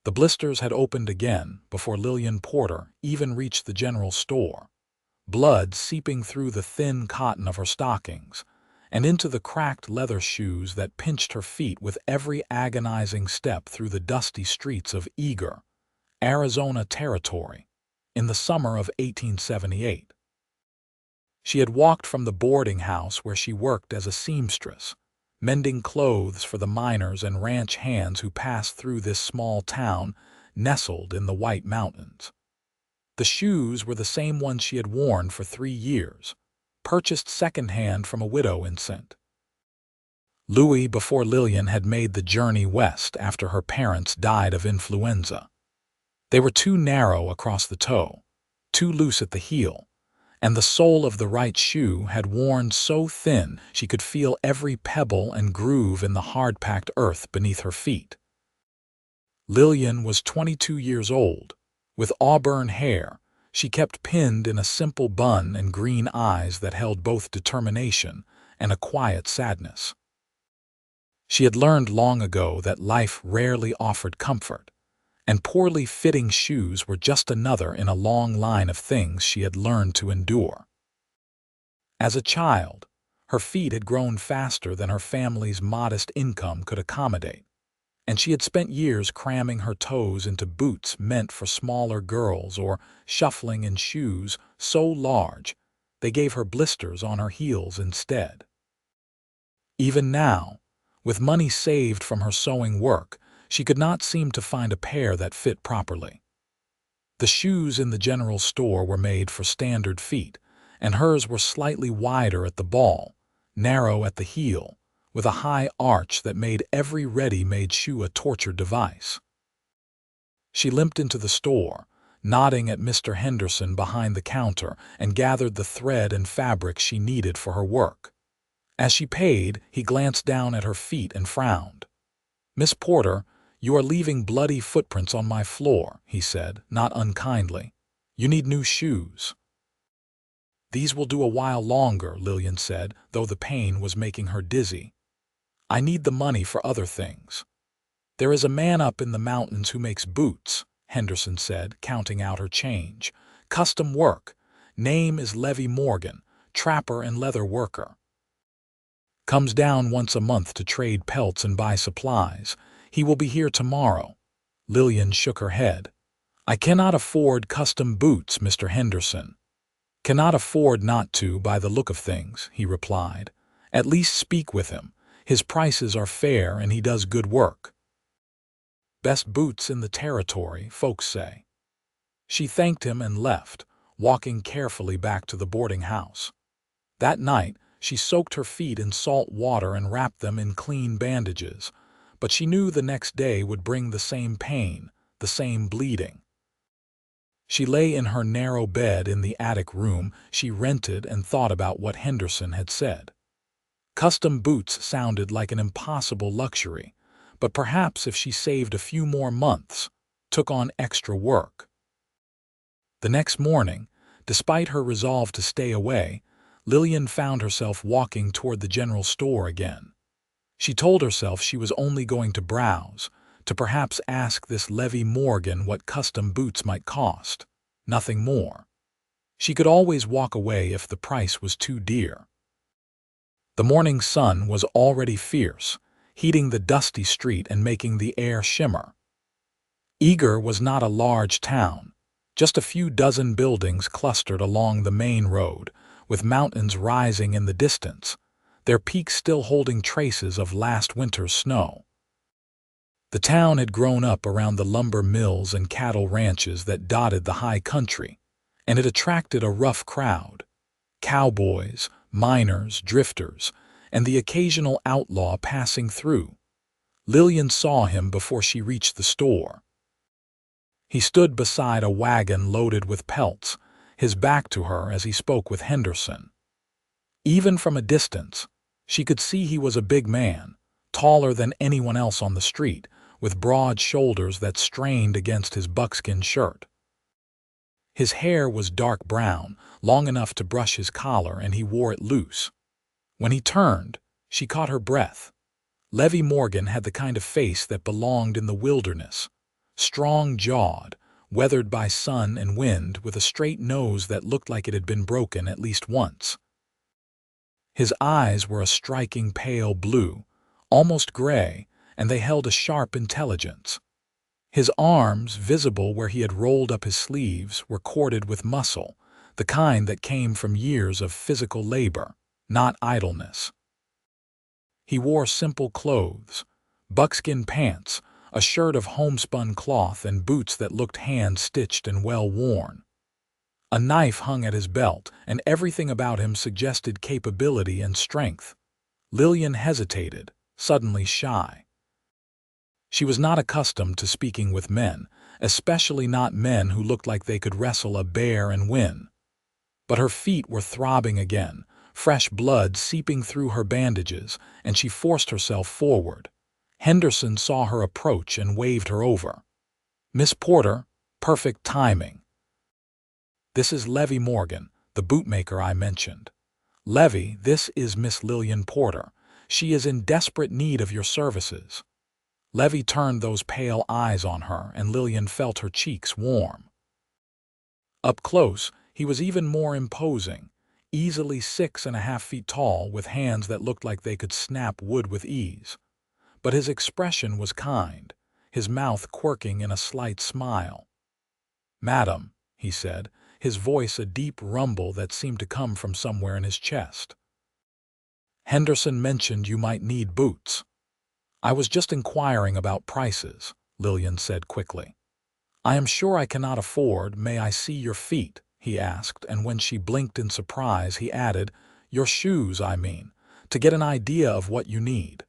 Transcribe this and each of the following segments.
The blisters had opened again before Lillian Porter even reached the general store, blood seeping through the thin cotton of her stockings and into the cracked leather shoes that pinched her feet with every agonizing step through the dusty streets of Eager, Arizona territory, in the summer of 1878. She had walked from the boarding house where she worked as a seamstress, mending clothes for the miners and ranch hands who passed through this small town nestled in the White Mountains. The shoes were the same ones she had worn for 3 years, purchased secondhand from a widow in St. Louis before Lillian had made the journey west after her parents died of influenza. They were too narrow across the toe, too loose at the heel, and the sole of the right shoe had worn so thin she could feel every pebble and groove in the hard-packed earth beneath her feet. Lillian was 22 years old. With auburn hair, she kept pinned in a simple bun and green eyes that held both determination and a quiet sadness. She had learned long ago that life rarely offered comfort, and poorly fitting shoes were just another in a long line of things she had learned to endure. As a child, her feet had grown faster than her family's modest income could accommodate, and she had spent years cramming her toes into boots meant for smaller girls or shuffling in shoes so large they gave her blisters on her heels instead. Even now, with money saved from her sewing work, she could not seem to find a pair that fit properly. The shoes in the general store were made for standard feet, and hers were slightly wider at the ball, narrow at the heel, with a high arch that made every ready-made shoe a torture device. She limped into the store, nodding at Mr. Henderson behind the counter, and gathered the thread and fabric she needed for her work. As she paid, he glanced down at her feet and frowned. "Miss Porter, you are leaving bloody footprints on my floor," he said, not unkindly. "You need new shoes." "These will do a while longer," Lillian said, though the pain was making her dizzy. "I need the money for other things." "There is a man up in the mountains who makes boots," Henderson said, counting out her change. "Custom work. Name is Levi Morgan, trapper and leather worker. Comes down once a month to trade pelts and buy supplies. He will be here tomorrow." Lillian shook her head. "I cannot afford custom boots, Mr. Henderson." "Cannot afford not to, by the look of things," he replied. "At least speak with him. His prices are fair and he does good work. Best boots in the territory, folks say." She thanked him and left, walking carefully back to the boarding house. That night, she soaked her feet in salt water and wrapped them in clean bandages, but she knew the next day would bring the same pain, the same bleeding. She lay in her narrow bed in the attic room she rented and thought about what Henderson had said. Custom boots sounded like an impossible luxury, but perhaps if she saved a few more months, took on extra work. The next morning, despite her resolve to stay away, Lillian found herself walking toward the general store again. She told herself she was only going to browse, to perhaps ask this Levi Morgan what custom boots might cost, nothing more. She could always walk away if the price was too dear. The morning sun was already fierce, heating the dusty street and making the air shimmer. Eager was not a large town, just a few dozen buildings clustered along the main road, with mountains rising in the distance, their peaks still holding traces of last winter's snow. The town had grown up around the lumber mills and cattle ranches that dotted the high country, and it attracted a rough crowd: cowboys, miners, drifters, and the occasional outlaw passing through. Lillian saw him before she reached the store. He stood beside a wagon loaded with pelts, his back to her as he spoke with Henderson. Even from a distance, she could see he was a big man, taller than anyone else on the street, with broad shoulders that strained against his buckskin shirt. His hair was dark brown, long enough to brush his collar, and he wore it loose. When he turned, she caught her breath. Levi Morgan had the kind of face that belonged in the wilderness, strong-jawed, weathered by sun and wind, with a straight nose that looked like it had been broken at least once. His eyes were a striking pale blue, almost gray, and they held a sharp intelligence. His arms, visible where he had rolled up his sleeves, were corded with muscle, the kind that came from years of physical labor, not idleness. He wore simple clothes, buckskin pants, a shirt of homespun cloth, and boots that looked hand-stitched and well-worn. A knife hung at his belt, and everything about him suggested capability and strength. Lillian hesitated, suddenly shy. She was not accustomed to speaking with men, especially not men who looked like they could wrestle a bear and win. But her feet were throbbing again, fresh blood seeping through her bandages, and she forced herself forward. Henderson saw her approach and waved her over. "Miss Porter, perfect timing. This is Levi Morgan, the bootmaker I mentioned. Levi, this is Miss Lillian Porter. She is in desperate need of your services." Levi turned those pale eyes on her, and Lillian felt her cheeks warm. Up close, he was even more imposing, easily 6.5 feet tall, with hands that looked like they could snap wood with ease. But his expression was kind, his mouth quirking in a slight smile. "Madam," he said, his voice a deep rumble that seemed to come from somewhere in his chest. "Henderson mentioned you might need boots." "I was just inquiring about prices," Lillian said quickly. "I am sure I cannot afford. May I see your feet?" he asked, and when she blinked in surprise, he added, "Your shoes, I mean, to get an idea of what you need."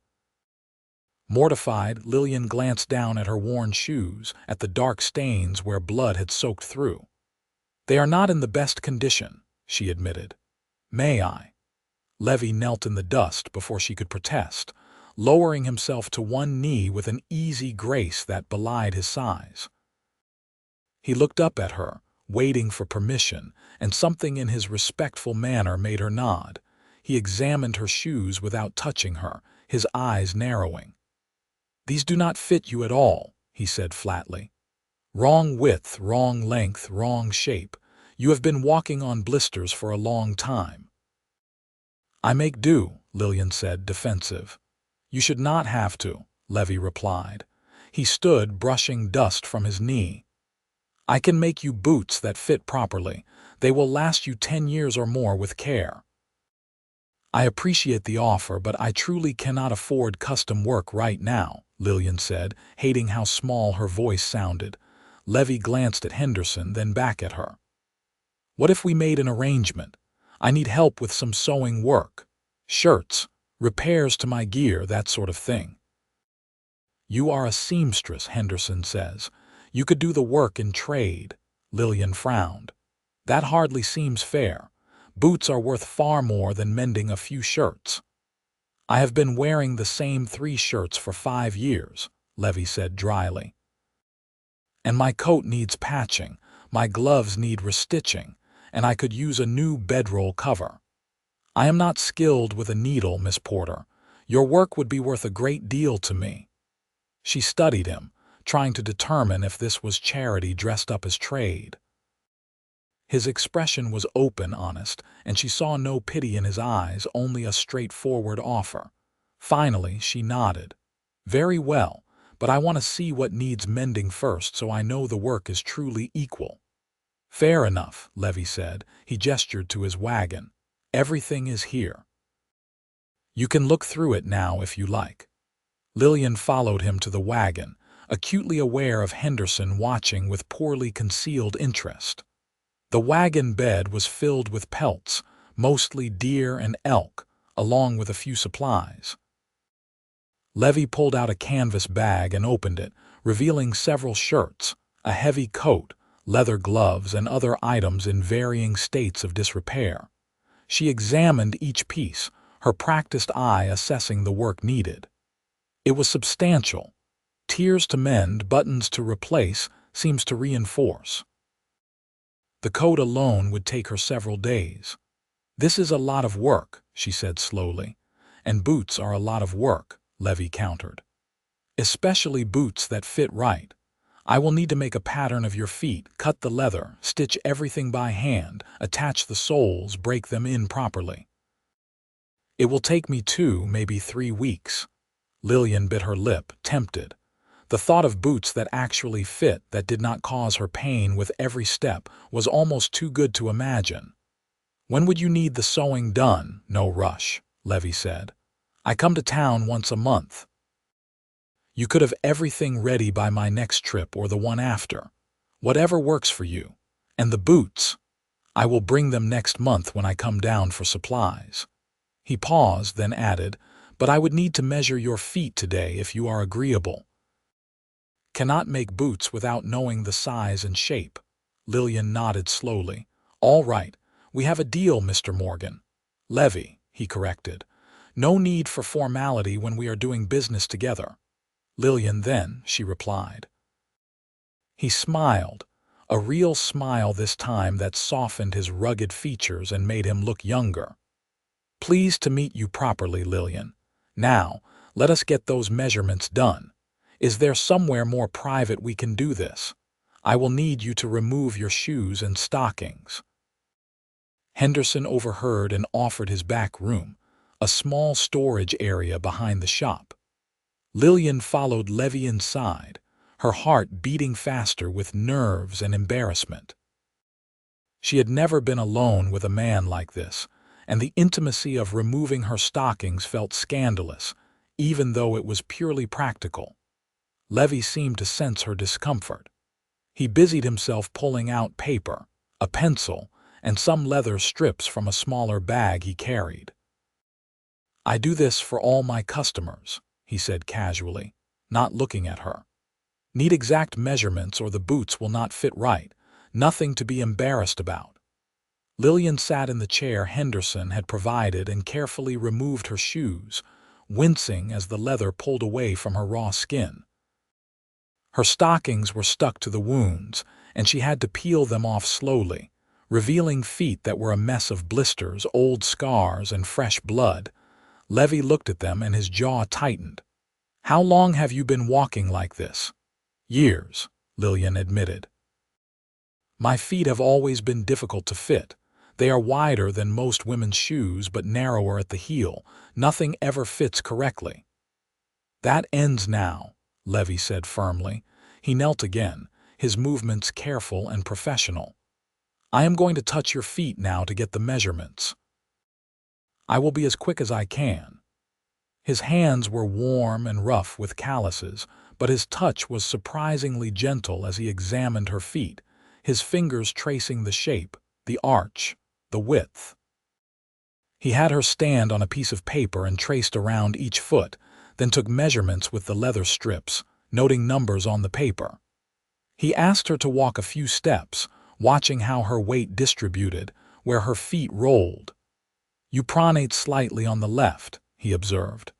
Mortified, Lillian glanced down at her worn shoes, at the dark stains where blood had soaked through. "They are not in the best condition," she admitted. "May I?" Levi knelt in the dust before she could protest, lowering himself to one knee with an easy grace that belied his size. He looked up at her, waiting for permission, and something in his respectful manner made her nod. He examined her shoes without touching her, his eyes narrowing. "These do not fit you at all," he said flatly. "Wrong width, wrong length, wrong shape. You have been walking on blisters for a long time." "I make do," Lillian said, defensive. "You should not have to," Levi replied. He stood, brushing dust from his knee. "I can make you boots that fit properly. They will last you 10 years or more with care." "I appreciate the offer, but I truly cannot afford custom work right now," Lillian said, hating how small her voice sounded. Levi glanced at Henderson, then back at her. "What if we made an arrangement? I need help with some sewing work. Shirts, repairs to my gear, that sort of thing." "You are a seamstress," Henderson says. "You could do the work in trade." Lillian frowned. "That hardly seems fair. Boots are worth far more than mending a few shirts." "I have been wearing the same 3 shirts for 5 years, Levi said dryly. "And my coat needs patching, my gloves need restitching, and I could use a new bedroll cover. I am not skilled with a needle, Miss Porter. Your work would be worth a great deal to me." She studied him, trying to determine if this was charity dressed up as trade. His expression was open, honest, and she saw no pity in his eyes, only a straightforward offer. Finally, she nodded. "Very well, but I want to see what needs mending first so I know the work is truly equal." "Fair enough," Levi said. He gestured to his wagon. "Everything is here. You can look through it now if you like." Lillian followed him to the wagon, acutely aware of Henderson watching with poorly concealed interest. The wagon bed was filled with pelts, mostly deer and elk, along with a few supplies. Levi pulled out a canvas bag and opened it, revealing several shirts, a heavy coat, leather gloves, and other items in varying states of disrepair. She examined each piece, her practiced eye assessing the work needed. It was substantial. Tiers to mend, buttons to replace, seams to reinforce. The coat alone would take her several days. "This is a lot of work," she said slowly. "And boots are a lot of work," Levi countered. "Especially boots that fit right. I will need to make a pattern of your feet, cut the leather, stitch everything by hand, attach the soles, break them in properly. It will take me 2, maybe 3 weeks. Lillian bit her lip, tempted. The thought of boots that actually fit, that did not cause her pain with every step, was almost too good to imagine. When would you need the sewing done? No rush, Levi said. I come to town once a month. You could have everything ready by my next trip or the one after. Whatever works for you. And the boots. I will bring them next month when I come down for supplies. He paused, then added, but I would need to measure your feet today if you are agreeable. Cannot make boots without knowing the size and shape. Lillian nodded slowly. All right, we have a deal, Mr. Morgan. Levi, he corrected. No need for formality when we are doing business together. Lillian then, she replied. He smiled, a real smile this time that softened his rugged features and made him look younger. Pleased to meet you properly, Lillian. Now, let us get those measurements done. Is there somewhere more private we can do this? I will need you to remove your shoes and stockings. Henderson overheard and offered his back room, a small storage area behind the shop. Lillian followed Levi inside, her heart beating faster with nerves and embarrassment. She had never been alone with a man like this, and the intimacy of removing her stockings felt scandalous, even though it was purely practical. Levi seemed to sense her discomfort. He busied himself pulling out paper, a pencil, and some leather strips from a smaller bag he carried. I do this for all my customers, he said casually, not looking at her. Need exact measurements or the boots will not fit right, nothing to be embarrassed about. Lillian sat in the chair Henderson had provided and carefully removed her shoes, wincing as the leather pulled away from her raw skin. Her stockings were stuck to the wounds, and she had to peel them off slowly, revealing feet that were a mess of blisters, old scars, and fresh blood. Levi looked at them and his jaw tightened. How long have you been walking like this? Years, Lillian admitted. My feet have always been difficult to fit. They are wider than most women's shoes but narrower at the heel. Nothing ever fits correctly. That ends now, Levi said firmly. He knelt again, his movements careful and professional. I am going to touch your feet now to get the measurements. I will be as quick as I can. His hands were warm and rough with calluses, but his touch was surprisingly gentle as he examined her feet, his fingers tracing the shape, the arch, the width. He had her stand on a piece of paper and traced around each foot, then took measurements with the leather strips, noting numbers on the paper. He asked her to walk a few steps, watching how her weight distributed, where her feet rolled. You pronate slightly on the left, he observed.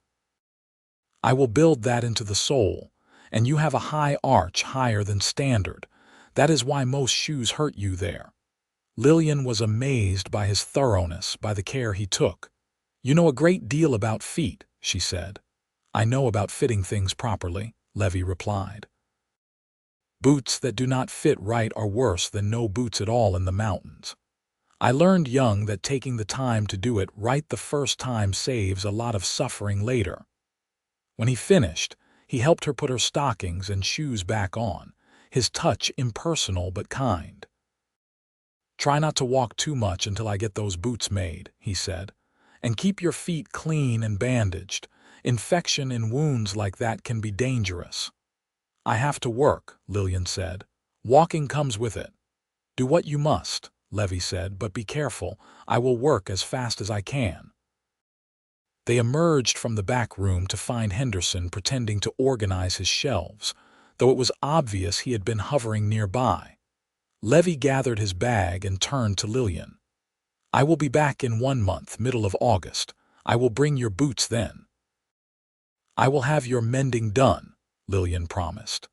I will build that into the sole, and you have a high arch higher than standard. That is why most shoes hurt you there. Lillian was amazed by his thoroughness, by the care he took. You know a great deal about feet, she said. I know about fitting things properly, Levi replied. Boots that do not fit right are worse than no boots at all in the mountains. I learned young that taking the time to do it right the first time saves a lot of suffering later. When he finished, he helped her put her stockings and shoes back on, his touch impersonal but kind. Try not to walk too much until I get those boots made, he said, and keep your feet clean and bandaged. Infection in wounds like that can be dangerous. I have to work, Lillian said. Walking comes with it. Do what you must, Levi said, but be careful. I will work as fast as I can. They emerged from the back room to find Henderson pretending to organize his shelves, though it was obvious he had been hovering nearby. Levi gathered his bag and turned to Lillian. I will be back in 1 month, middle of August. I will bring your boots then. I will have your mending done, Lillian promised.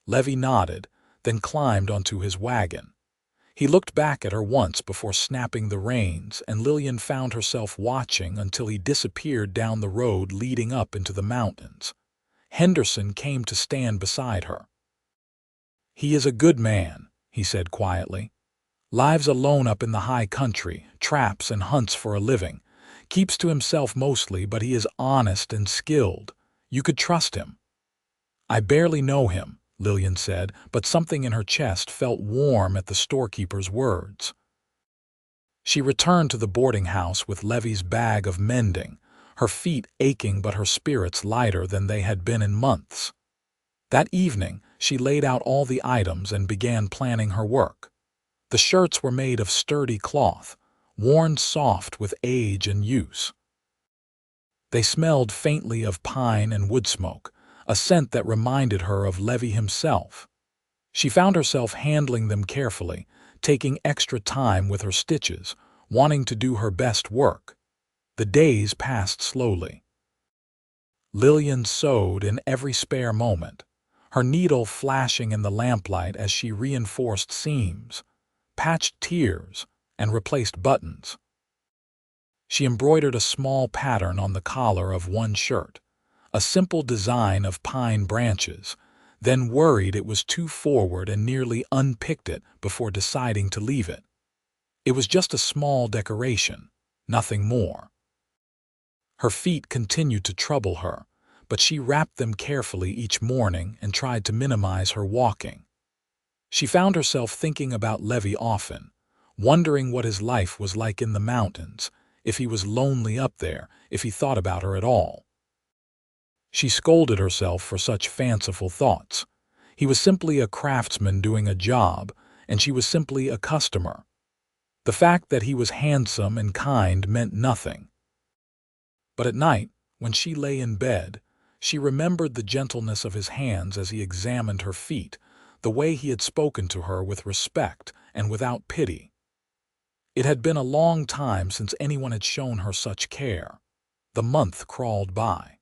Levi nodded, then climbed onto his wagon. He looked back at her once before snapping the reins, and Lillian found herself watching until he disappeared down the road leading up into the mountains. Henderson came to stand beside her. "He is a good man," he said quietly. "Lives alone up in the high country, traps and hunts for a living. Keeps to himself mostly, but he is honest and skilled. You could trust him." "I barely know him," Lillian said, but something in her chest felt warm at the storekeeper's words. She returned to the boarding house with Levi's bag of mending, her feet aching but her spirits lighter than they had been in months. That evening, she laid out all the items and began planning her work. The shirts were made of sturdy cloth, worn soft with age and use. They smelled faintly of pine and wood smoke, a scent that reminded her of Levi himself. She found herself handling them carefully, taking extra time with her stitches, wanting to do her best work. The days passed slowly. Lillian sewed in every spare moment, her needle flashing in the lamplight as she reinforced seams, patched tiers, and replaced buttons. She embroidered a small pattern on the collar of one shirt, a simple design of pine branches, then worried it was too forward and nearly unpicked it before deciding to leave it. It was just a small decoration, nothing more. Her feet continued to trouble her, but she wrapped them carefully each morning and tried to minimize her walking. She found herself thinking about Levi often, wondering what his life was like in the mountains, if he was lonely up there, if he thought about her at all. She scolded herself for such fanciful thoughts. He was simply a craftsman doing a job, and she was simply a customer. The fact that he was handsome and kind meant nothing. But at night, when she lay in bed, she remembered the gentleness of his hands as he examined her feet, the way he had spoken to her with respect and without pity. It had been a long time since anyone had shown her such care. The month crawled by.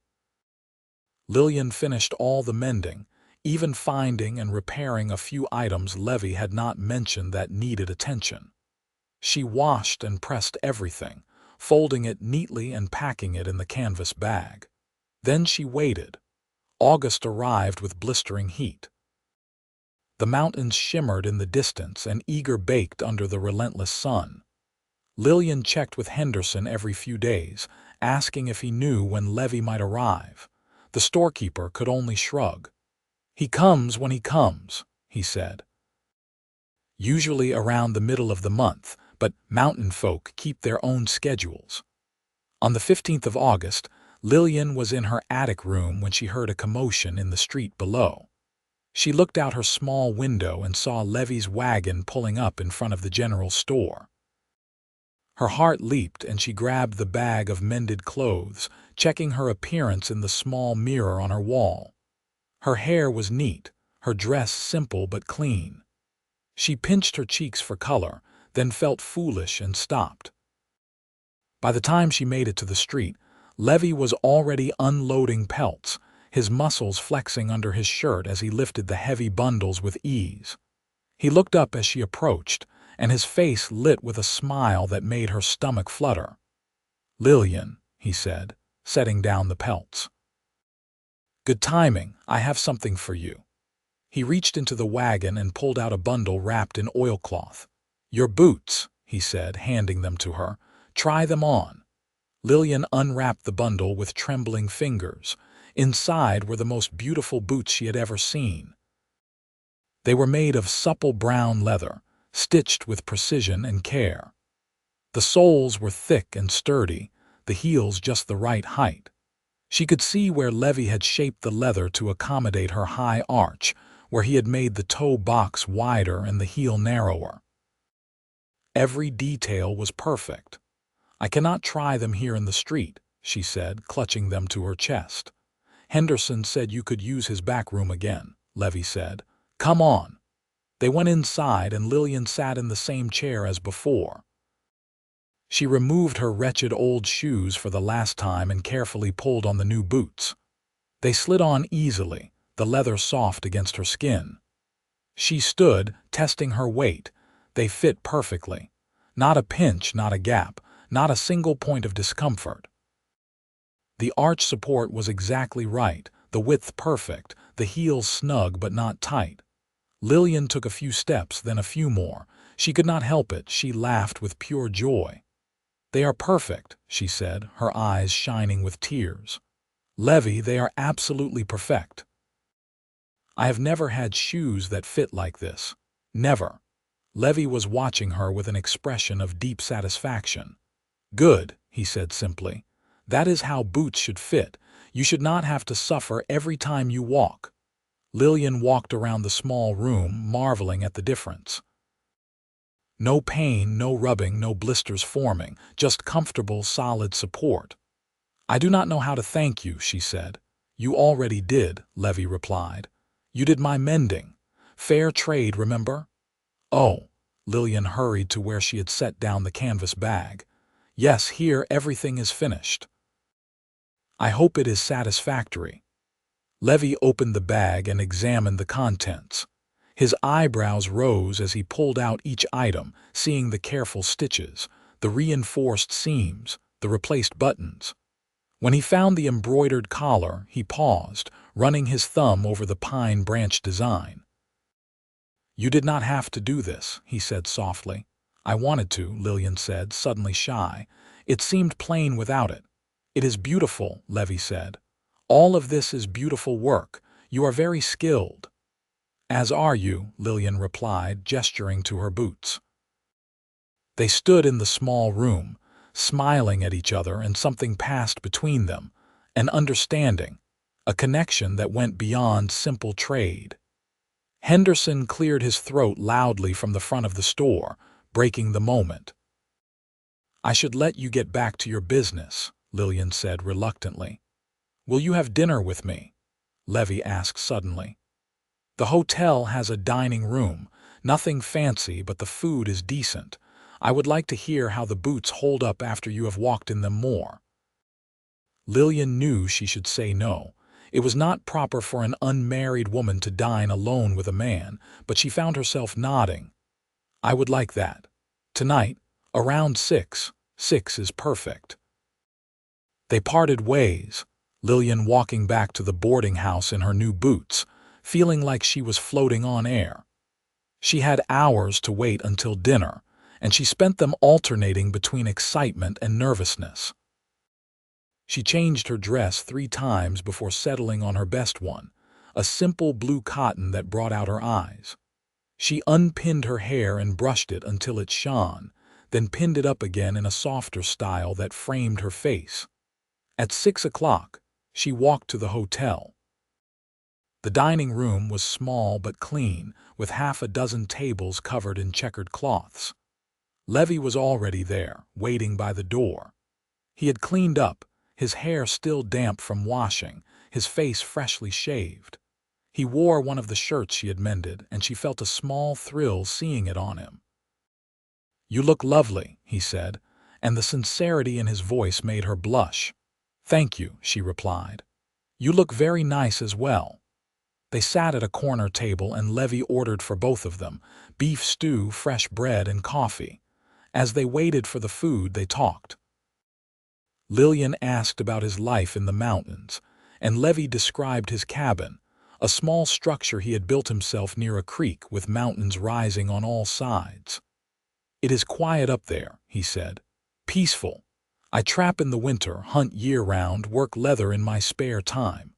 Lillian finished all the mending, even finding and repairing a few items Levi had not mentioned that needed attention. She washed and pressed everything, folding it neatly and packing it in the canvas bag. Then she waited. August arrived with blistering heat. The mountains shimmered in the distance and eager baked under the relentless sun. Lillian checked with Henderson every few days, asking if he knew when Levi might arrive. The storekeeper could only shrug. "He comes when he comes," he said. "Usually around the middle of the month, but mountain folk keep their own schedules." On the 15th of August, Lillian was in her attic room when she heard a commotion in the street below. She looked out her small window and saw Levi's wagon pulling up in front of the general store. Her heart leaped and she grabbed the bag of mended clothes, checking her appearance in the small mirror on her wall. Her hair was neat, her dress simple but clean. She pinched her cheeks for color, then felt foolish and stopped. By the time she made it to the street, Levi was already unloading pelts, his muscles flexing under his shirt as he lifted the heavy bundles with ease. He looked up as she approached, and his face lit with a smile that made her stomach flutter. "Lillian," he said, setting down the pelts. "Good timing, I have something for you." He reached into the wagon and pulled out a bundle wrapped in oilcloth. "Your boots," he said, handing them to her. "Try them on." Lillian unwrapped the bundle with trembling fingers. Inside were the most beautiful boots she had ever seen. They were made of supple brown leather, stitched with precision and care. The soles were thick and sturdy, the heels just the right height. She could see where Levi had shaped the leather to accommodate her high arch, where he had made the toe box wider and the heel narrower. Every detail was perfect. "I cannot try them here in the street," she said, clutching them to her chest. "Henderson said you could use his back room again," Levi said. "Come on." They went inside and Lillian sat in the same chair as before. She removed her wretched old shoes for the last time and carefully pulled on the new boots. They slid on easily, the leather soft against her skin. She stood, testing her weight. They fit perfectly. Not a pinch, not a gap, not a single point of discomfort. The arch support was exactly right, the width perfect, the heels snug but not tight. Lillian took a few steps, then a few more. She could not help it. She laughed with pure joy. "They are perfect," she said, her eyes shining with tears. "Levi, they are absolutely perfect. I have never had shoes that fit like this. Never." Levi was watching her with an expression of deep satisfaction. "Good," he said simply. "That is how boots should fit. You should not have to suffer every time you walk." Lillian walked around the small room, marveling at the difference. No pain, no rubbing, no blisters forming, just comfortable, solid support. "I do not know how to thank you," she said. "You already did," Levi replied. "You did my mending. Fair trade, remember?" "Oh." Lillian hurried to where she had set down the canvas bag. "Yes, here everything is finished." "I hope it is satisfactory." Levi opened the bag and examined the contents. His eyebrows rose as he pulled out each item, seeing the careful stitches, the reinforced seams, the replaced buttons. When he found the embroidered collar, he paused, running his thumb over the pine branch design. "You did not have to do this," he said softly. "I wanted to," Lillian said, suddenly shy. "It seemed plain without it." "It is beautiful," Levi said. "All of this is beautiful work. You are very skilled." "As are you," Lillian replied, gesturing to her boots. They stood in the small room, smiling at each other, and something passed between them, an understanding, a connection that went beyond simple trade. Henderson cleared his throat loudly from the front of the store, breaking the moment. "I should let you get back to your business," Lillian said reluctantly. "Will you have dinner with me?" Levi asked suddenly. "The hotel has a dining room, nothing fancy, but the food is decent. I would like to hear how the boots hold up after you have walked in them more." Lillian knew she should say no. It was not proper for an unmarried woman to dine alone with a man, but she found herself nodding. "I would like that. Tonight, around 6. 6 is perfect." They parted ways, Lillian walking back to the boarding house in her new boots, feeling like she was floating on air. She had hours to wait until dinner, and she spent them alternating between excitement and nervousness. She changed her dress 3 times before settling on her best one, a simple blue cotton that brought out her eyes. She unpinned her hair and brushed it until it shone, then pinned it up again in a softer style that framed her face. At 6 o'clock, she walked to the hotel. The dining room was small but clean, with half a dozen tables covered in checkered cloths. Levi was already there, waiting by the door. He had cleaned up, his hair still damp from washing, his face freshly shaved. He wore one of the shirts she had mended, and she felt a small thrill seeing it on him. "You look lovely," he said, and the sincerity in his voice made her blush. "Thank you," she replied. "You look very nice as well." They sat at a corner table, and Levi ordered for both of them, beef stew, fresh bread, and coffee. As they waited for the food, they talked. Lillian asked about his life in the mountains, and Levi described his cabin, a small structure he had built himself near a creek with mountains rising on all sides. "It is quiet up there," he said. "Peaceful. I trap in the winter, hunt year-round, work leather in my spare time.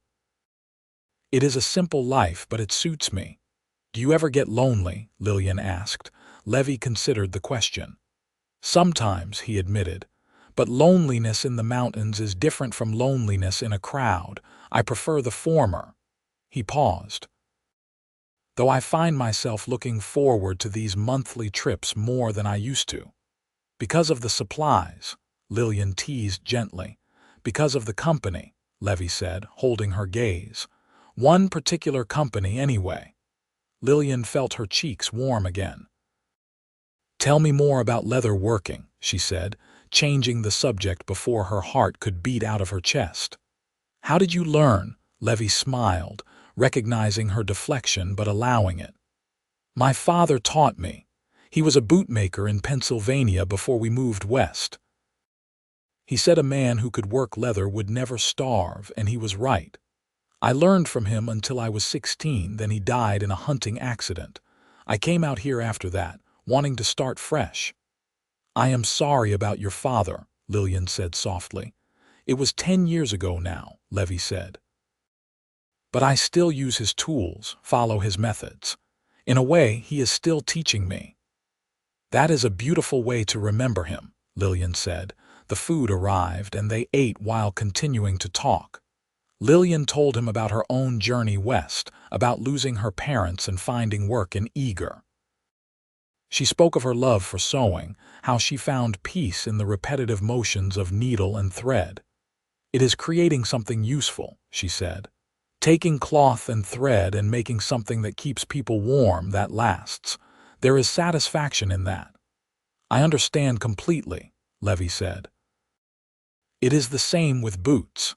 It is a simple life, but it suits me." "Do you ever get lonely?" Lillian asked. Levi considered the question. "Sometimes," he admitted. "But loneliness in the mountains is different from loneliness in a crowd. I prefer the former." He paused. "Though I find myself looking forward to these monthly trips more than I used to." "Because of the supplies," Lillian teased gently. "Because of the company," Levi said, holding her gaze. "One particular company, anyway." Lillian felt her cheeks warm again. "Tell me more about leather working," she said, changing the subject before her heart could beat out of her chest. "How did you learn?" Levi smiled, recognizing her deflection but allowing it. "My father taught me. He was a bootmaker in Pennsylvania before we moved west. He said a man who could work leather would never starve, and he was right. I learned from him until I was 16, then he died in a hunting accident. I came out here after that, wanting to start fresh. I am sorry about your father, Lillian said softly. It was 10 years ago now, Levi said. But I still use his tools, follow his methods. In a way, he is still teaching me. That is a beautiful way to remember him, Lillian said. The food arrived and they ate while continuing to talk. Lillian told him about her own journey west, about losing her parents and finding work in Eager. She spoke of her love for sewing, how she found peace in the repetitive motions of needle and thread. It is creating something useful, she said. Taking cloth and thread and making something that keeps people warm, that lasts. There is satisfaction in that. I understand completely, Levi said. It is the same with boots.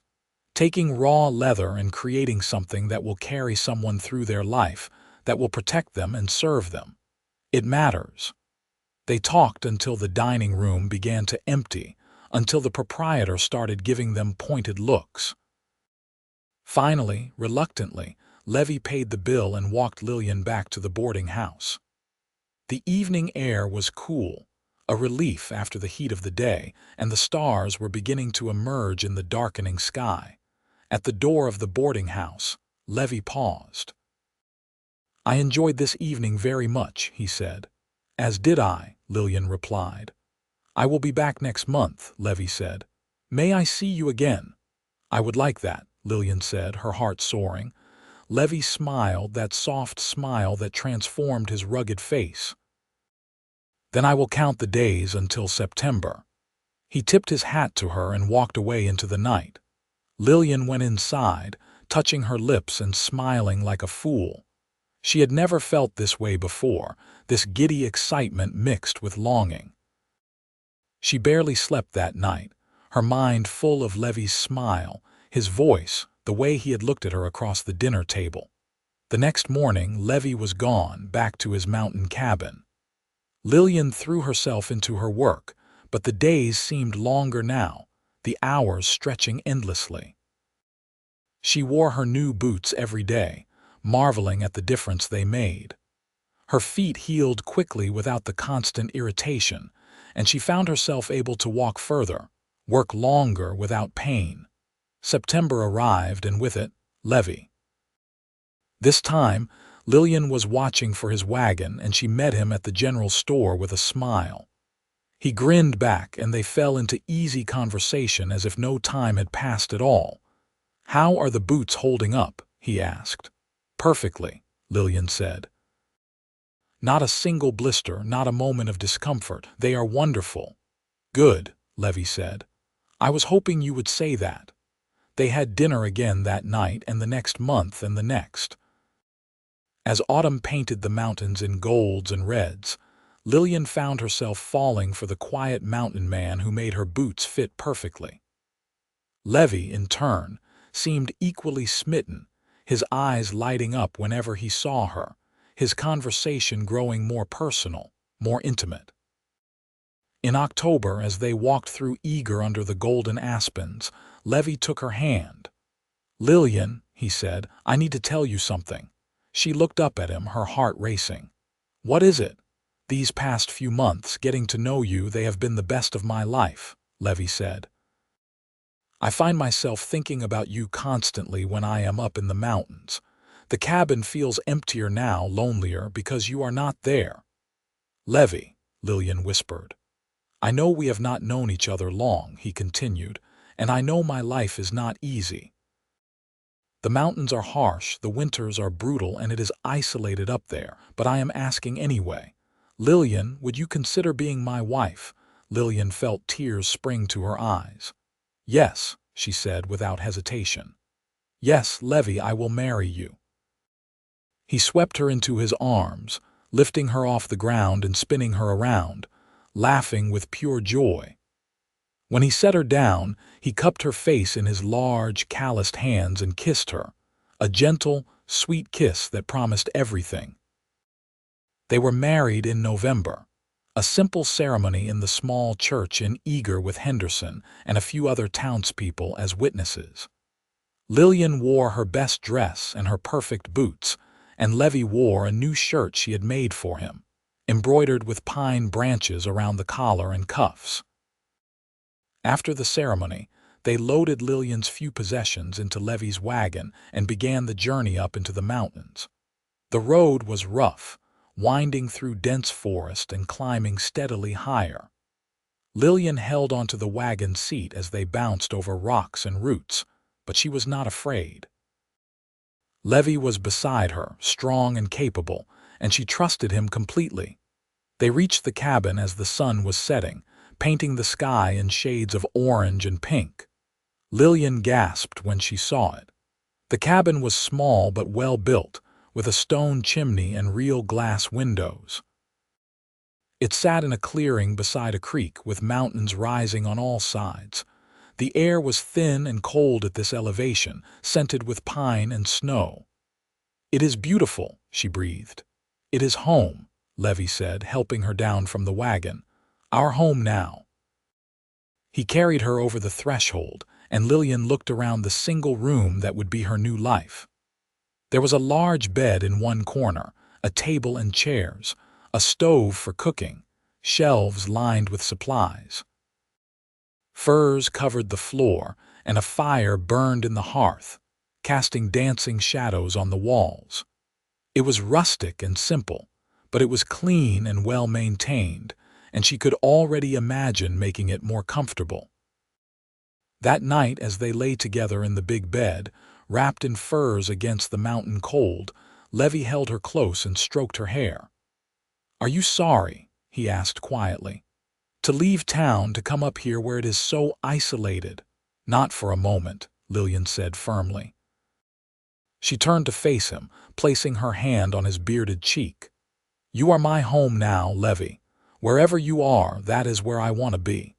Taking raw leather and creating something that will carry someone through their life, that will protect them and serve them. It matters. They talked until the dining room began to empty, until the proprietor started giving them pointed looks. Finally, reluctantly, Levi paid the bill and walked Lillian back to the boarding house. The evening air was cool, a relief after the heat of the day, and the stars were beginning to emerge in the darkening sky. At the door of the boarding house, Levi paused. I enjoyed this evening very much, he said. As did I, Lillian replied. I will be back next month, Levi said. May I see you again? I would like that, Lillian said, her heart soaring. Levi smiled, that soft smile that transformed his rugged face. Then I will count the days until September. He tipped his hat to her and walked away into the night. Lillian went inside, touching her lips and smiling like a fool. She had never felt this way before, this giddy excitement mixed with longing. She barely slept that night, her mind full of Levi's smile, his voice, the way he had looked at her across the dinner table. The next morning, Levi was gone, back to his mountain cabin. Lillian threw herself into her work, but the days seemed longer now, the hours stretching endlessly. She wore her new boots every day, marveling at the difference they made. Her feet healed quickly without the constant irritation, and she found herself able to walk further, work longer without pain. September arrived, and with it, Levi. This time, Lillian was watching for his wagon, and she met him at the general store with a smile. He grinned back, and they fell into easy conversation as if no time had passed at all. How are the boots holding up? He asked. Perfectly, Lillian said. Not a single blister, not a moment of discomfort. They are wonderful. Good, Levi said. I was hoping you would say that. They had dinner again that night and the next month and the next. As autumn painted the mountains in golds and reds, Lillian found herself falling for the quiet mountain man who made her boots fit perfectly. Levi, in turn, seemed equally smitten, his eyes lighting up whenever he saw her, his conversation growing more personal, more intimate. In October, as they walked through Eager under the golden aspens, Levi took her hand. Lillian, he said, I need to tell you something. She looked up at him, her heart racing. What is it? These past few months, getting to know you, they have been the best of my life, Levi said. I find myself thinking about you constantly when I am up in the mountains. The cabin feels emptier now, lonelier, because you are not there. Levi, Lillian whispered. I know we have not known each other long, he continued, and I know my life is not easy. The mountains are harsh, the winters are brutal, and it is isolated up there, but I am asking anyway. Lillian, would you consider being my wife? Lillian felt tears spring to her eyes. Yes, she said without hesitation. Yes, Levi, I will marry you. He swept her into his arms, lifting her off the ground and spinning her around, laughing with pure joy. When he set her down, he cupped her face in his large, calloused hands and kissed her, a gentle, sweet kiss that promised everything. They were married in November, a simple ceremony in the small church in Eager with Henderson and a few other townspeople as witnesses. Lillian wore her best dress and her perfect boots, and Levi wore a new shirt she had made for him, embroidered with pine branches around the collar and cuffs. After the ceremony, they loaded Lillian's few possessions into Levi's wagon and began the journey up into the mountains. The road was rough, winding through dense forest and climbing steadily higher. Lillian held onto the wagon seat as they bounced over rocks and roots, but she was not afraid. Levi was beside her, strong and capable, and she trusted him completely. They reached the cabin as the sun was setting, painting the sky in shades of orange and pink. Lillian gasped when she saw it. The cabin was small but well built, with a stone chimney and real glass windows. It sat in a clearing beside a creek with mountains rising on all sides. The air was thin and cold at this elevation, scented with pine and snow. "It is beautiful," she breathed. "It is home," Levi said, helping her down from the wagon. "Our home now." He carried her over the threshold, and Lillian looked around the single room that would be her new life. There was a large bed in one corner, a table and chairs, a stove for cooking, shelves lined with supplies. Furs covered the floor, and a fire burned in the hearth, casting dancing shadows on the walls. It was rustic and simple, but it was clean and well-maintained, and she could already imagine making it more comfortable. That night, as they lay together in the big bed, wrapped in furs against the mountain cold, Levi held her close and stroked her hair. "Are you sorry?" he asked quietly. "To leave town, to come up here where it is so isolated?" "Not for a moment," Lillian said firmly. She turned to face him, placing her hand on his bearded cheek. "You are my home now, Levi. Wherever you are, that is where I want to be."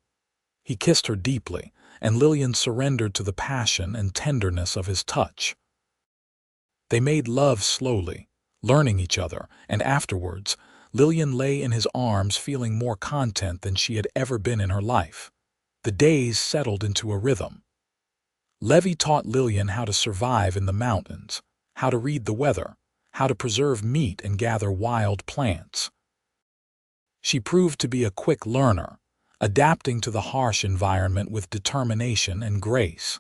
He kissed her deeply, and Lillian surrendered to the passion and tenderness of his touch. They made love slowly, learning each other, and afterwards, Lillian lay in his arms feeling more content than she had ever been in her life. The days settled into a rhythm. Levi taught Lillian how to survive in the mountains, how to read the weather, how to preserve meat and gather wild plants. She proved to be a quick learner, adapting to the harsh environment with determination and grace.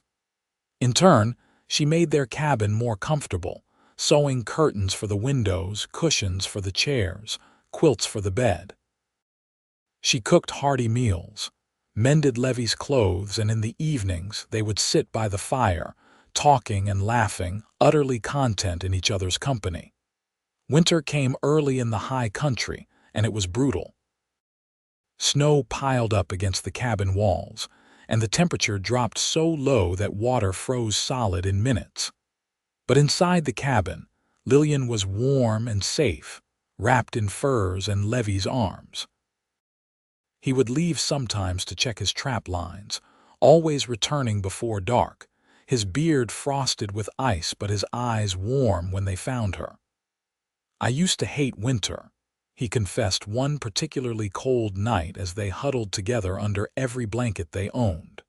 In turn, she made their cabin more comfortable, sewing curtains for the windows, cushions for the chairs, quilts for the bed. She cooked hearty meals, mended Levi's clothes, and in the evenings they would sit by the fire, talking and laughing, utterly content in each other's company. Winter came early in the high country, and it was brutal. Snow piled up against the cabin walls, and the temperature dropped so low that water froze solid in minutes. But inside the cabin, Lillian was warm and safe, wrapped in furs and Levi's arms. He would leave sometimes to check his trap lines, always returning before dark, his beard frosted with ice but his eyes warm when they found her. "I used to hate winter," he confessed one particularly cold night as they huddled together under every blanket they owned.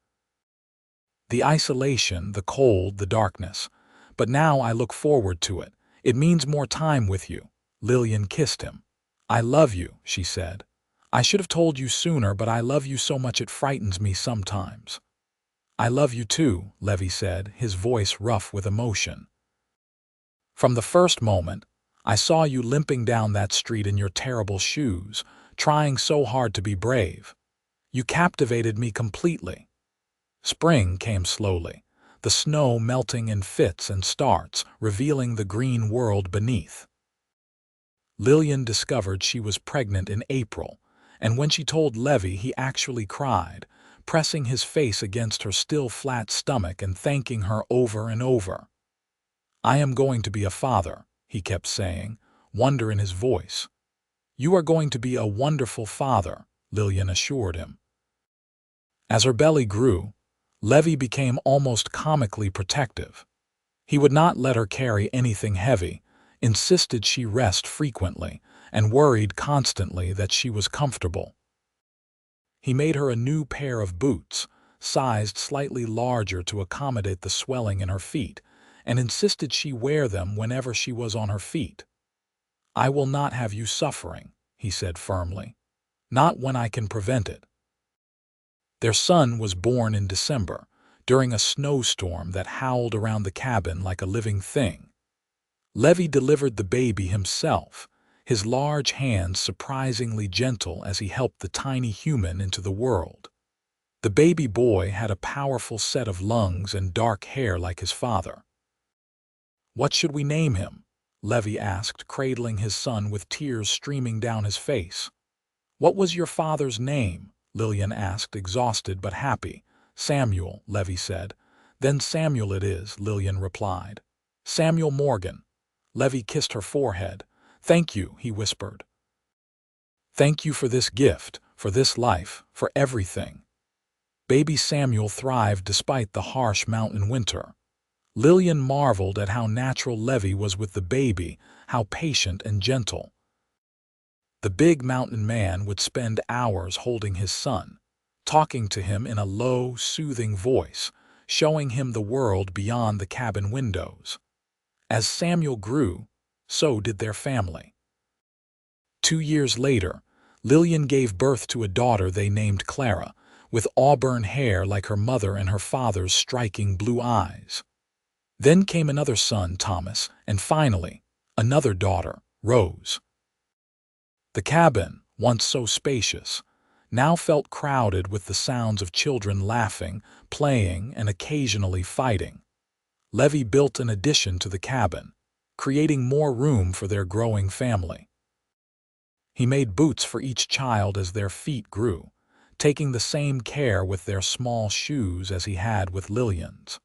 "The isolation, the cold, the darkness. But now I look forward to it. It means more time with you." Lillian kissed him. "I love you," she said. "I should have told you sooner, but I love you so much it frightens me sometimes." "I love you too," Levi said, his voice rough with emotion. "From the first moment, I saw you limping down that street in your terrible shoes, trying so hard to be brave. You captivated me completely." Spring came slowly, the snow melting in fits and starts, revealing the green world beneath. Lillian discovered she was pregnant in April, and when she told Levi, he actually cried, pressing his face against her still flat stomach and thanking her over and over. "I am going to be a father," he kept saying, wonder in his voice. "You are going to be a wonderful father," Lillian assured him. As her belly grew, Levi became almost comically protective. He would not let her carry anything heavy, insisted she rest frequently, and worried constantly that she was comfortable. He made her a new pair of boots, sized slightly larger to accommodate the swelling in her feet, and insisted she wear them whenever she was on her feet. "I will not have you suffering," he said firmly. "Not when I can prevent it." Their son was born in December, during a snowstorm that howled around the cabin like a living thing. Levi delivered the baby himself, his large hands surprisingly gentle as he helped the tiny human into the world. The baby boy had a powerful set of lungs and dark hair like his father. "What should we name him?" Levi asked, cradling his son with tears streaming down his face. "What was your father's name?" Lillian asked, exhausted but happy. "Samuel," Levi said. "Then Samuel it is," Lillian replied. "Samuel Morgan." Levi kissed her forehead. "Thank you," he whispered. "Thank you for this gift, for this life, for everything." Baby Samuel thrived despite the harsh mountain winter. Lillian marveled at how natural Levi was with the baby, how patient and gentle. The big mountain man would spend hours holding his son, talking to him in a low, soothing voice, showing him the world beyond the cabin windows. As Samuel grew, so did their family. 2 years later, Lillian gave birth to a daughter they named Clara, with auburn hair like her mother and her father's striking blue eyes. Then came another son, Thomas, and finally, another daughter, Rose. The cabin, once so spacious, now felt crowded with the sounds of children laughing, playing, and occasionally fighting. Levi built an addition to the cabin, creating more room for their growing family. He made boots for each child as their feet grew, taking the same care with their small shoes as he had with Lillian's.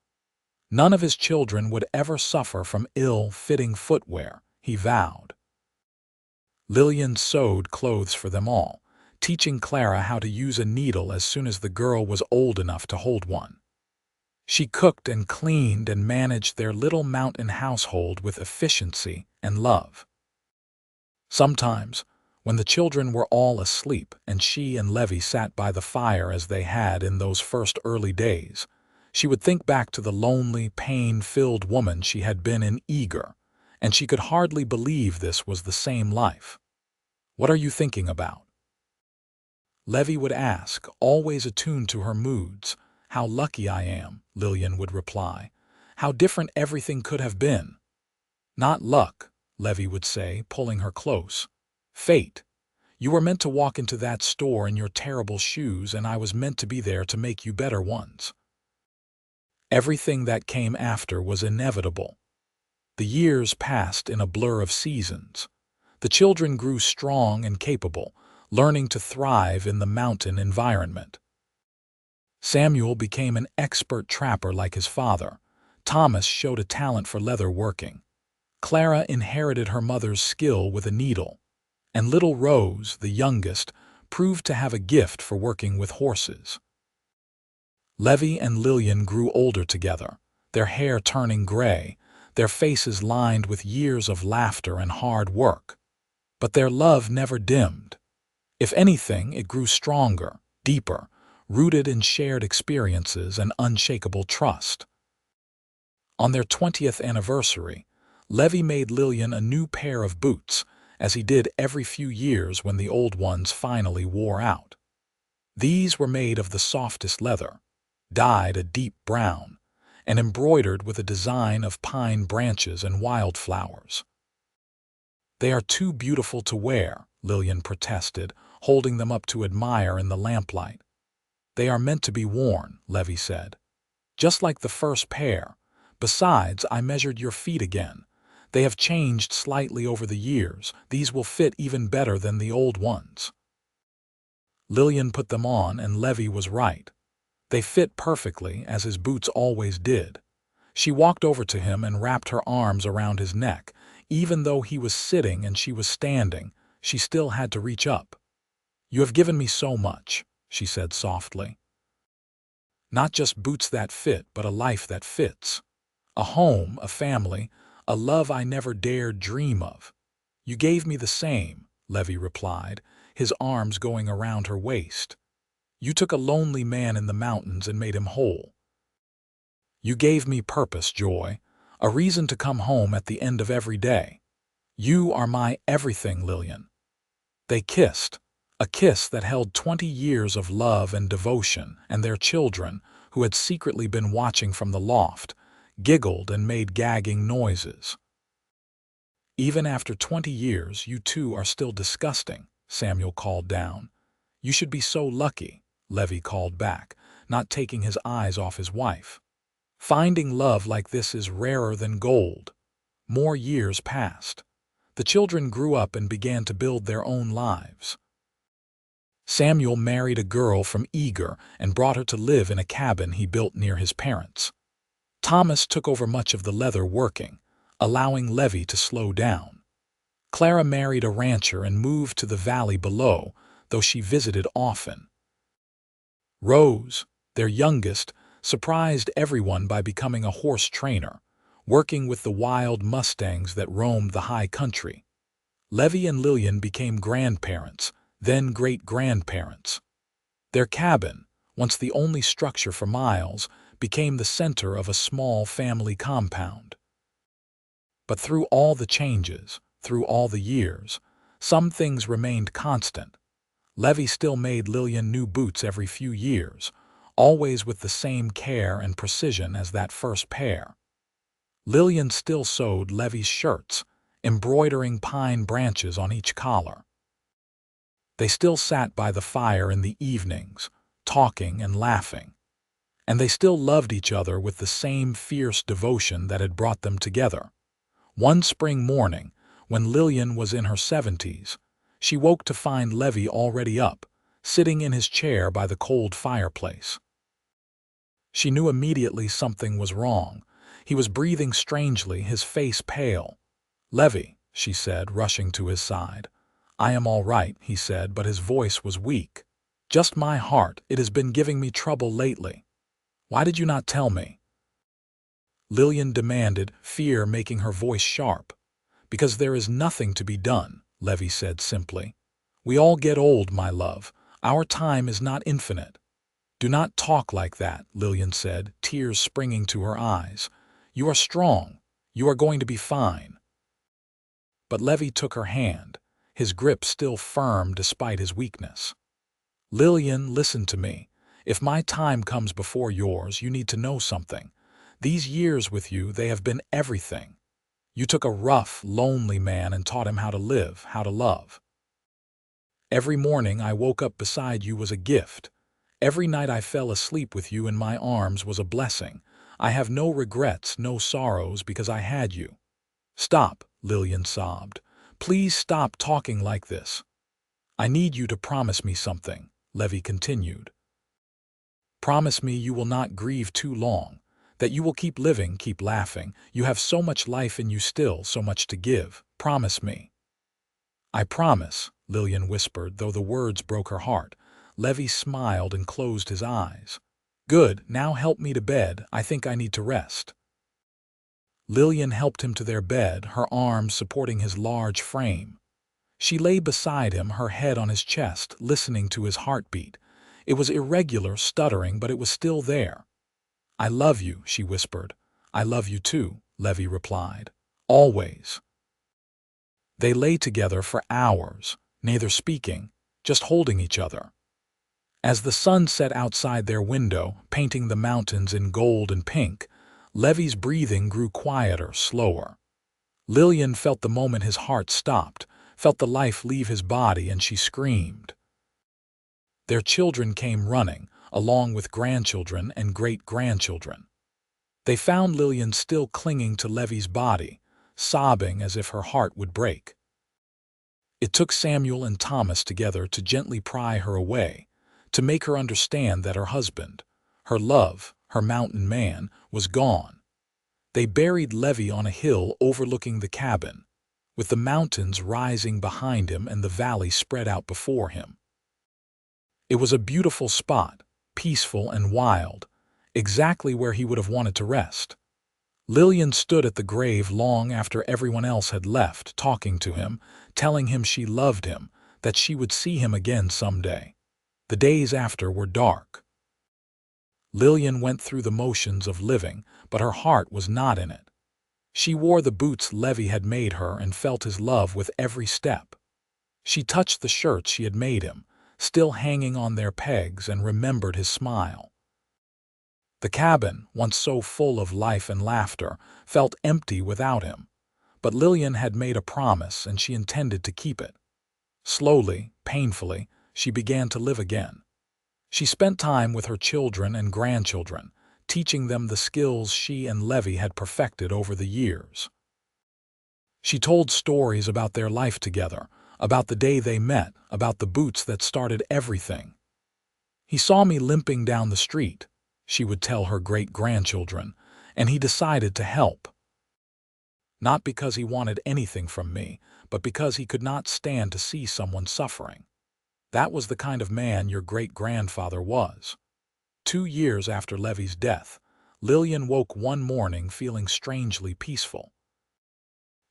None of his children would ever suffer from ill-fitting footwear, he vowed. Lillian sewed clothes for them all, teaching Clara how to use a needle as soon as the girl was old enough to hold one. She cooked and cleaned and managed their little mountain household with efficiency and love. Sometimes, when the children were all asleep and she and Levi sat by the fire as they had in those first early days, she would think back to the lonely, pain-filled woman she had been in Eager, and she could hardly believe this was the same life. "What are you thinking about?" Levi would ask, always attuned to her moods. "How lucky I am," Lillian would reply. "How different everything could have been." "Not luck," Levi would say, pulling her close. "Fate. You were meant to walk into that store in your terrible shoes, and I was meant to be there to make you better ones." Everything that came after was inevitable. The years passed in a blur of seasons. The children grew strong and capable, learning to thrive in the mountain environment. Samuel became an expert trapper like his father. Thomas showed a talent for leather working. Clara inherited her mother's skill with a needle. And little Rose, the youngest, proved to have a gift for working with horses. Levi and Lillian grew older together, their hair turning gray, their faces lined with years of laughter and hard work. But their love never dimmed. If anything, it grew stronger, deeper, rooted in shared experiences and unshakable trust. On their 20th anniversary, Levi made Lillian a new pair of boots, as he did every few years when the old ones finally wore out. These were made of the softest leather, dyed a deep brown, and embroidered with a design of pine branches and wildflowers. "They are too beautiful to wear," Lillian protested, holding them up to admire in the lamplight. "They are meant to be worn," Levi said. "Just like the first pair. Besides, I measured your feet again. They have changed slightly over the years. These will fit even better than the old ones." Lillian put them on, and Levi was right. They fit perfectly, as his boots always did. She walked over to him and wrapped her arms around his neck. Even though he was sitting and she was standing, she still had to reach up. "You have given me so much," she said softly. "Not just boots that fit, but a life that fits. A home, a family, a love I never dared dream of." "You gave me the same," Levi replied, his arms going around her waist. You took a lonely man in the mountains and made him whole. You gave me purpose, joy, a reason to come home at the end of every day. You are my everything, Lillian." They kissed, a kiss that held 20 years of love and devotion, and their children, who had secretly been watching from the loft, giggled and made gagging noises. "Even after 20 years, you two are still disgusting," Samuel called down. "You should be so lucky," Levi called back, not taking his eyes off his wife. "Finding love like this is rarer than gold." More years passed. The children grew up and began to build their own lives. Samuel married a girl from Eager and brought her to live in a cabin he built near his parents. Thomas took over much of the leather working, allowing Levi to slow down. Clara married a rancher and moved to the valley below, though she visited often. Rose, their youngest, surprised everyone by becoming a horse trainer, working with the wild mustangs that roamed the high country. Levi and Lillian became grandparents, then great-grandparents. Their cabin, once the only structure for miles, became the center of a small family compound. But through all the changes, through all the years, some things remained constant. Levi still made Lillian new boots every few years, always with the same care and precision as that first pair. Lillian still sewed Levi's shirts, embroidering pine branches on each collar. They still sat by the fire in the evenings, talking and laughing. And they still loved each other with the same fierce devotion that had brought them together. One spring morning, when Lillian was in her 70s, she woke to find Levi already up, sitting in his chair by the cold fireplace. She knew immediately something was wrong. He was breathing strangely, his face pale. "Levi," she said, rushing to his side. "I am all right," he said, but his voice was weak. "Just my heart, it has been giving me trouble lately. Why did you not tell me?" Lillian demanded, fear making her voice sharp. "Because there is nothing to be done," Levi said simply. "We all get old, my love. Our time is not infinite." "Do not talk like that," Lillian said, tears springing to her eyes. "You are strong. You are going to be fine." But Levi took her hand, his grip still firm despite his weakness. "Lillian, listen to me. If my time comes before yours, you need to know something. These years with you, they have been everything. You took a rough, lonely man and taught him how to live, how to love. Every morning I woke up beside you was a gift. Every night I fell asleep with you in my arms was a blessing. I have no regrets, no sorrows, because I had you." "Stop," Lillian sobbed. "Please stop talking like this." "I need you to promise me something," Levi continued. "Promise me you will not grieve too long, that you will keep living, keep laughing. You have so much life in you still, so much to give. Promise me." "I promise," Lillian whispered, though the words broke her heart. Levi smiled and closed his eyes. "Good, now help me to bed. I think I need to rest." Lillian helped him to their bed, her arms supporting his large frame. She lay beside him, her head on his chest, listening to his heartbeat. It was irregular, stuttering, but it was still there. "I love you," she whispered. "I love you too," Levi replied. "Always." They lay together for hours, neither speaking, just holding each other. As the sun set outside their window, painting the mountains in gold and pink, Levi's breathing grew quieter, slower. Lillian felt the moment his heart stopped, felt the life leave his body, and she screamed. Their children came running, along with grandchildren and great-grandchildren. They found Lillian still clinging to Levi's body, sobbing as if her heart would break. It took Samuel and Thomas together to gently pry her away, to make her understand that her husband, her love, her mountain man, was gone. They buried Levi on a hill overlooking the cabin, with the mountains rising behind him and the valley spread out before him. It was a beautiful spot, peaceful and wild, exactly where he would have wanted to rest. Lillian stood at the grave long after everyone else had left, talking to him, telling him she loved him, that she would see him again someday. The days after were dark. Lillian went through the motions of living, but her heart was not in it. She wore the boots Levi had made her and felt his love with every step. She touched the shirts she had made him, still hanging on their pegs, and remembered his smile. The cabin, once so full of life and laughter, felt empty without him. But Lillian had made a promise, and she intended to keep it. Slowly, painfully, she began to live again. She spent time with her children and grandchildren, teaching them the skills she and Levi had perfected over the years. She told stories about their life together, about the day they met, about the boots that started everything. "He saw me limping down the street," she would tell her great-grandchildren, "and he decided to help. Not because he wanted anything from me, but because he could not stand to see someone suffering. That was the kind of man your great-grandfather was." 2 years after Levi's death, Lillian woke one morning feeling strangely peaceful.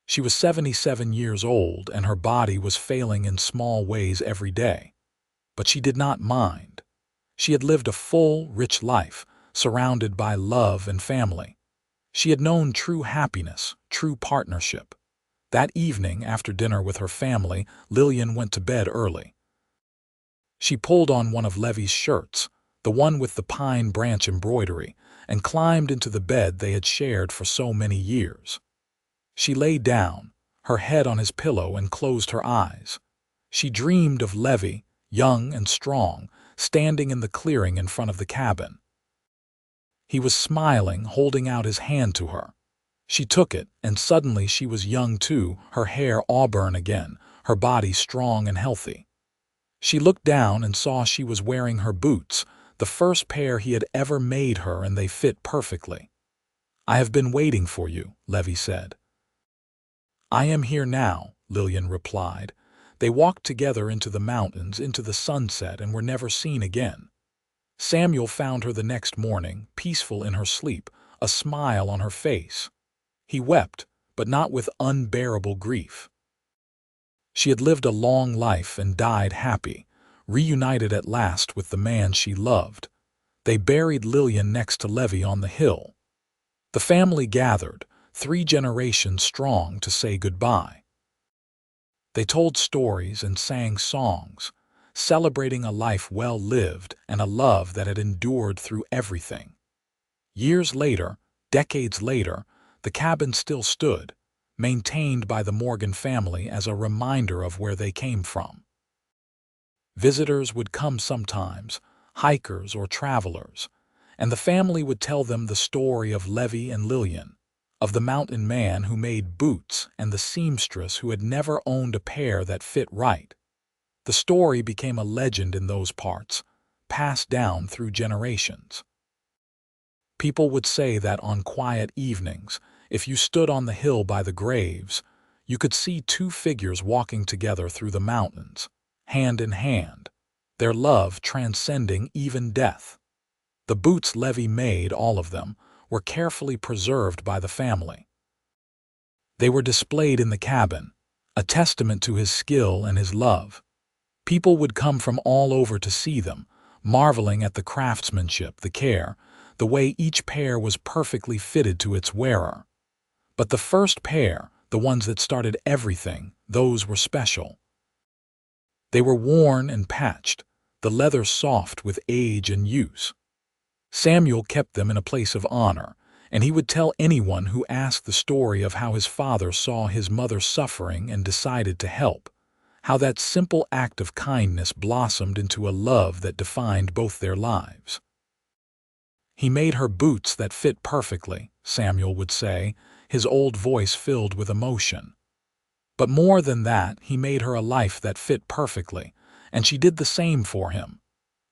She was 77 years old, and her body was failing in small ways every day. But she did not mind. She had lived a full, rich life, surrounded by love and family. She had known true happiness, true partnership. That evening, after dinner with her family, Lillian went to bed early. She pulled on one of Levi's shirts, the one with the pine branch embroidery, and climbed into the bed they had shared for so many years. She lay down, her head on his pillow, and closed her eyes. She dreamed of Levi, young and strong, standing in the clearing in front of the cabin. He was smiling, holding out his hand to her. She took it, and suddenly she was young too, her hair auburn again, her body strong and healthy. She looked down and saw she was wearing her boots, the first pair he had ever made her, and they fit perfectly. "I have been waiting for you," Levi said. "I am here now," Lillian replied. They walked together into the mountains, into the sunset, and were never seen again. Samuel found her the next morning, peaceful in her sleep, a smile on her face. He wept, but not with unbearable grief. She had lived a long life and died happy, reunited at last with the man she loved. They buried Lillian next to Levi on the hill. The family gathered, 3 generations strong, to say goodbye. They told stories and sang songs, celebrating a life well lived and a love that had endured through everything. Years later, decades later, the cabin still stood, maintained by the Morgan family as a reminder of where they came from. Visitors would come sometimes, hikers or travelers, and the family would tell them the story of Levi and Lillian, of the mountain man who made boots and the seamstress who had never owned a pair that fit right. The story became a legend in those parts, passed down through generations. People would say that on quiet evenings, if you stood on the hill by the graves, you could see 2 figures walking together through the mountains, hand in hand, their love transcending even death. The boots Levi made, all of them, were carefully preserved by the family. They were displayed in the cabin, a testament to his skill and his love. People would come from all over to see them, marveling at the craftsmanship, the care, the way each pair was perfectly fitted to its wearer. But the first pair, the ones that started everything, those were special. They were worn and patched, the leather soft with age and use. Samuel kept them in a place of honor, and he would tell anyone who asked the story of how his father saw his mother suffering and decided to help, how that simple act of kindness blossomed into a love that defined both their lives. "He made her boots that fit perfectly," Samuel would say, his old voice filled with emotion. "But more than that, he made her a life that fit perfectly, and she did the same for him.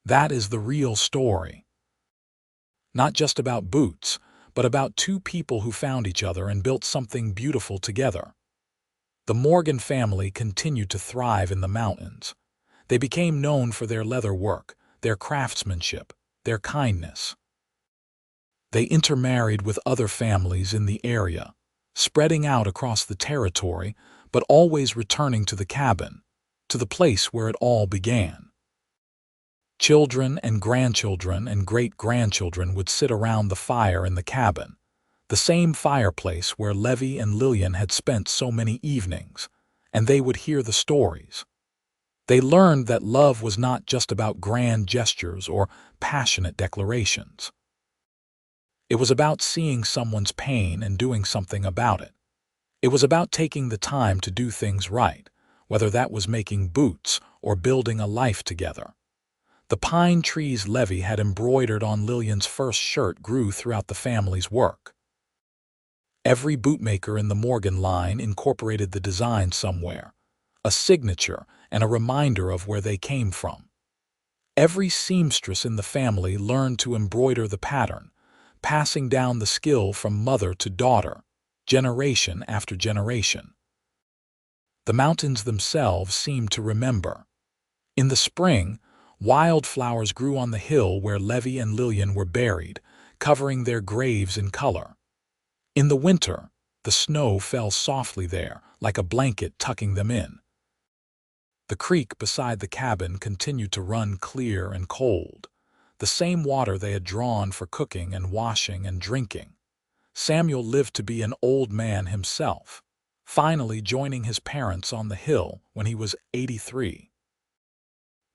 That is the real story. Not just about boots, but about 2 people who found each other and built something beautiful together." The Morgan family continued to thrive in the mountains. They became known for their leather work, their craftsmanship, their kindness. They intermarried with other families in the area, spreading out across the territory, but always returning to the cabin, to the place where it all began. Children and great-grandchildren would sit around the fire in the cabin, the same fireplace where Levi and Lillian had spent so many evenings, and they would hear the stories. They learned that love was not just about grand gestures or passionate declarations. It was about seeing someone's pain and doing something about it. It was about taking the time to do things right, whether that was making boots or building a life together. The pine trees Levi had embroidered on Lillian's first shirt grew throughout the family's work. Every bootmaker in the Morgan line incorporated the design somewhere, a signature and a reminder of where they came from. Every seamstress in the family learned to embroider the pattern, passing down the skill from mother to daughter, generation after generation. The mountains themselves seemed to remember. In the spring, wildflowers grew on the hill where Levi and Lillian were buried, covering their graves in color. In the winter, the snow fell softly there, like a blanket tucking them in. The creek beside the cabin continued to run clear and cold, the same water they had drawn for cooking and washing and drinking. Samuel lived to be an old man himself, finally joining his parents on the hill when he was 83.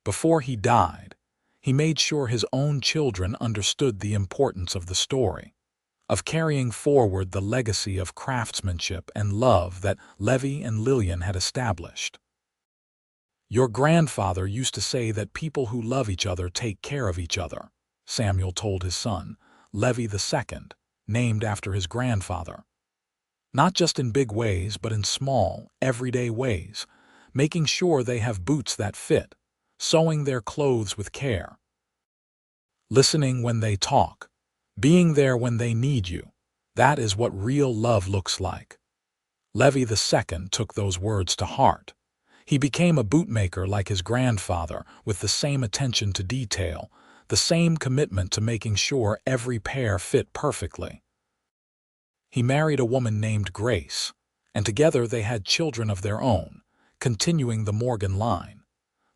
Before he died, he made sure his own children understood the importance of the story, of carrying forward the legacy of craftsmanship and love that Levi and Lillian had established. "Your grandfather used to say that people who love each other take care of each other," Samuel told his son, Levi II, named after his grandfather. "Not just in big ways, but in small, everyday ways, making sure they have boots that fit, sewing their clothes with care, listening when they talk, being there when they need you. That is what real love looks like." Levi II took those words to heart. He became a bootmaker like his grandfather, with the same attention to detail, the same commitment to making sure every pair fit perfectly. He married a woman named Grace, and together they had children of their own, continuing the Morgan line.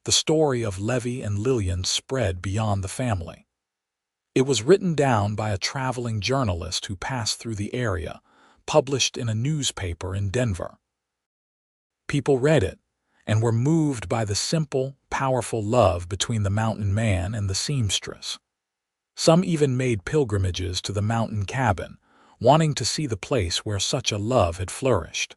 The story of Levi and Lillian spread beyond the family. It was written down by a traveling journalist who passed through the area, published in a newspaper in Denver. People read it and were moved by the simple, powerful love between the mountain man and the seamstress. Some even made pilgrimages to the mountain cabin, wanting to see the place where such a love had flourished.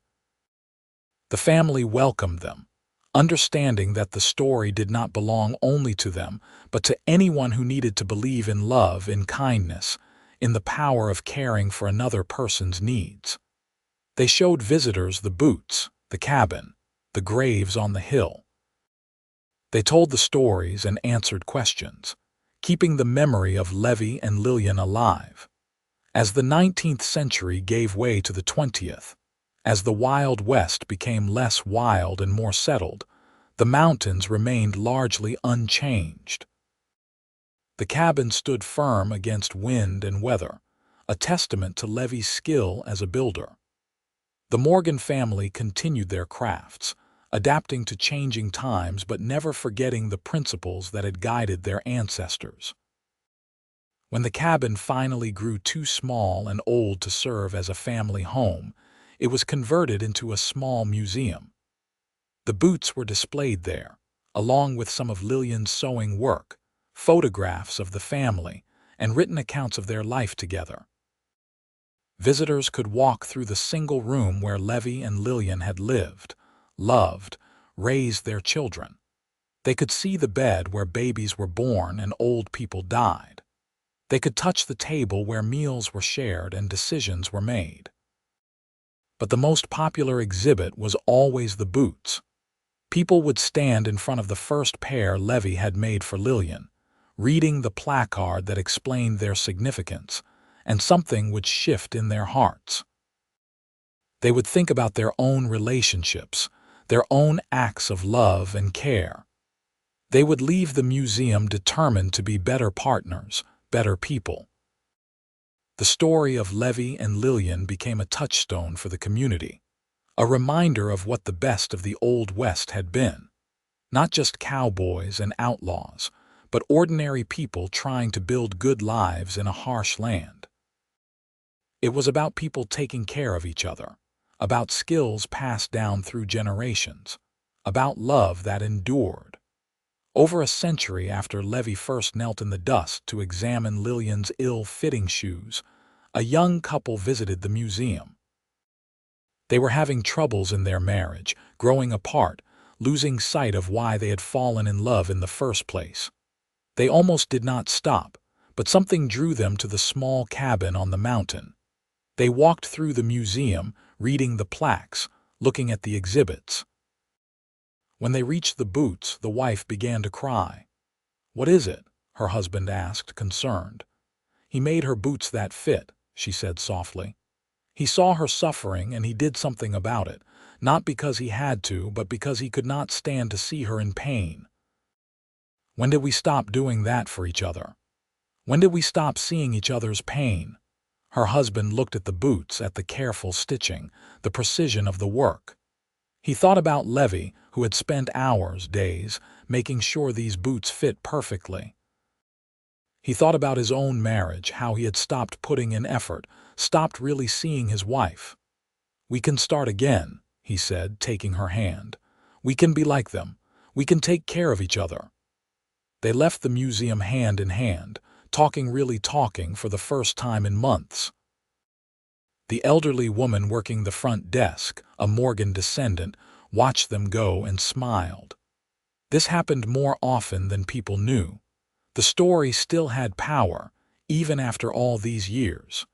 The family welcomed them, understanding that the story did not belong only to them, but to anyone who needed to believe in love, in kindness, in the power of caring for another person's needs. They showed visitors the boots, the cabin, the graves on the hill. They told the stories and answered questions, keeping the memory of Levi and Lillian alive. As the 19th century gave way to the 20th, as the Wild West became less wild and more settled, the mountains remained largely unchanged. The cabin stood firm against wind and weather, a testament to Levi's skill as a builder. The Morgan family continued their crafts, adapting to changing times but never forgetting the principles that had guided their ancestors. When the cabin finally grew too small and old to serve as a family home, it was converted into a small museum. The boots were displayed there, along with some of Lillian's sewing work, photographs of the family, and written accounts of their life together. Visitors could walk through the single room where Levi and Lillian had lived, loved, raised their children. They could see the bed where babies were born and old people died. They could touch the table where meals were shared and decisions were made. But the most popular exhibit was always the boots. People would stand in front of the first pair Levi had made for Lillian, reading the placard that explained their significance, and something would shift in their hearts. They would think about their own relationships, their own acts of love and care. They would leave the museum determined to be better partners, better people. The story of Levi and Lillian became a touchstone for the community, a reminder of what the best of the Old West had been. Not just cowboys and outlaws, but ordinary people trying to build good lives in a harsh land. It was about people taking care of each other, about skills passed down through generations, about love that endured. Over a century after Levi first knelt in the dust to examine Lillian's ill-fitting shoes, a young couple visited the museum. They were having troubles in their marriage, growing apart, losing sight of why they had fallen in love in the first place. They almost did not stop, but something drew them to the small cabin on the mountain. They walked through the museum, reading the plaques, looking at the exhibits. When they reached the boots, the wife began to cry. "What is it?" her husband asked, concerned. "He made her boots that fit," she said softly. "He saw her suffering and he did something about it, not because he had to, but because he could not stand to see her in pain." When did we stop doing that for each other? When did we stop seeing each other's pain? Her husband looked at the boots, at the careful stitching, the precision of the work. He thought about Levi, who had spent hours, days, making sure these boots fit perfectly. He thought about his own marriage, how he had stopped putting in effort, stopped really seeing his wife. "We can start again," he said, taking her hand. "We can be like them. We can take care of each other." They left the museum hand in hand, really talking for the first time in months. The elderly woman working the front desk, a Morgan descendant, watched them go and smiled. This happened more often than people knew. The story still had power, even after all these years.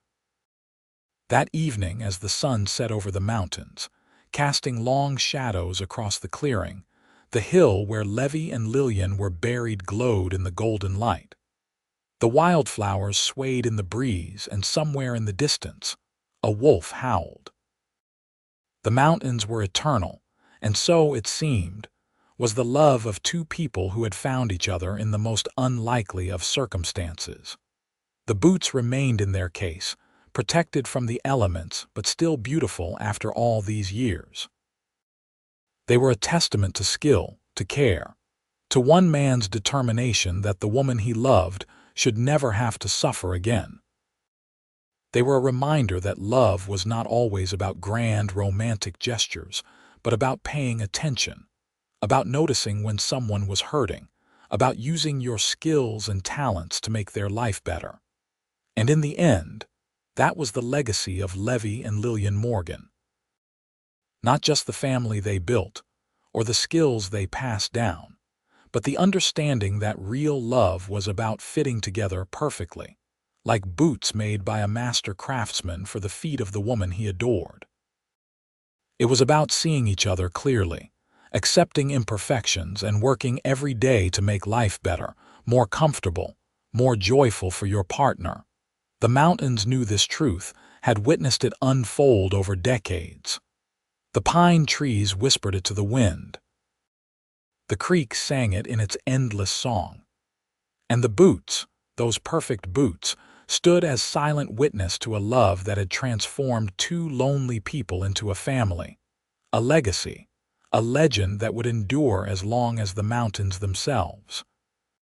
That evening, as the sun set over the mountains, casting long shadows across the clearing, the hill where Levi and Lillian were buried glowed in the golden light. The wildflowers swayed in the breeze, and somewhere in the distance, a wolf howled. The mountains were eternal, and so, it seemed, was the love of two people who had found each other in the most unlikely of circumstances. The boots remained in their case, protected from the elements but still beautiful after all these years. They were a testament to skill, to care, to one man's determination that the woman he loved should never have to suffer again. They were a reminder that love was not always about grand romantic gestures, but about paying attention, about noticing when someone was hurting, about using your skills and talents to make their life better. And in the end, that was the legacy of Levi and Lillian Morgan. Not just the family they built, or the skills they passed down, but the understanding that real love was about fitting together perfectly, like boots made by a master craftsman for the feet of the woman he adored. It was about seeing each other clearly, accepting imperfections, and working every day to make life better, more comfortable, more joyful for your partner. The mountains knew this truth, had witnessed it unfold over decades. The pine trees whispered it to the wind. The creek sang it in its endless song. And the boots, those perfect boots, stood as silent witness to a love that had transformed two lonely people into a family, a legacy, a legend that would endure as long as the mountains themselves.